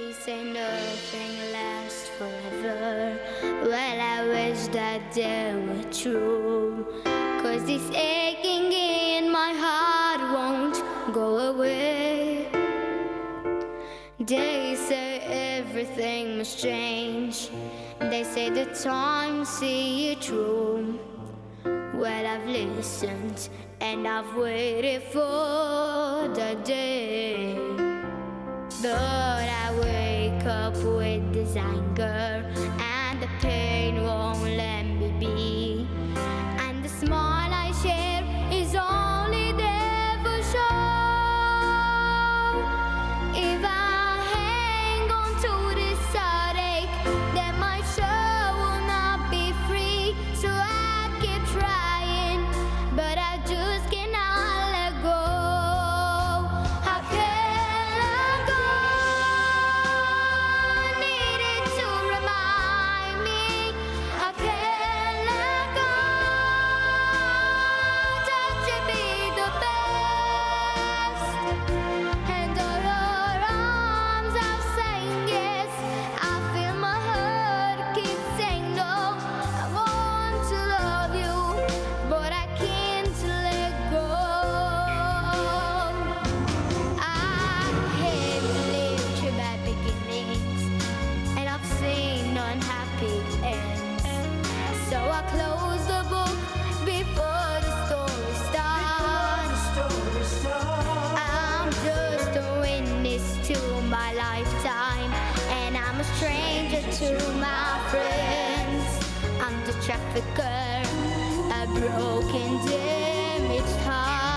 They say nothing lasts forever. Well, I wish that they were true, 'cause this aching in my heart won't go away. They say everything must change. They say the time see it through. Well, I've listened and I've waited for the day. But I wake up with this anger, and the pain won't let me be. And the smile I share is only there for show. If I hang on to this heartache, then my soul will not be free. So I keep trying, but I just cannot let go. How can I go? Needed to remind me. How can I go? Touch it be the best. And all your arms are saying yes. I feel my heart keep saying no. I want to love you, but I can't let go. I have lived through bad beginnings, and I've seen unhappy ends. So I close the book before the story starts. I'm just a witness to my lifetime, and I'm a stranger to my friends. I'm the trafficker, a broken, damaged heart.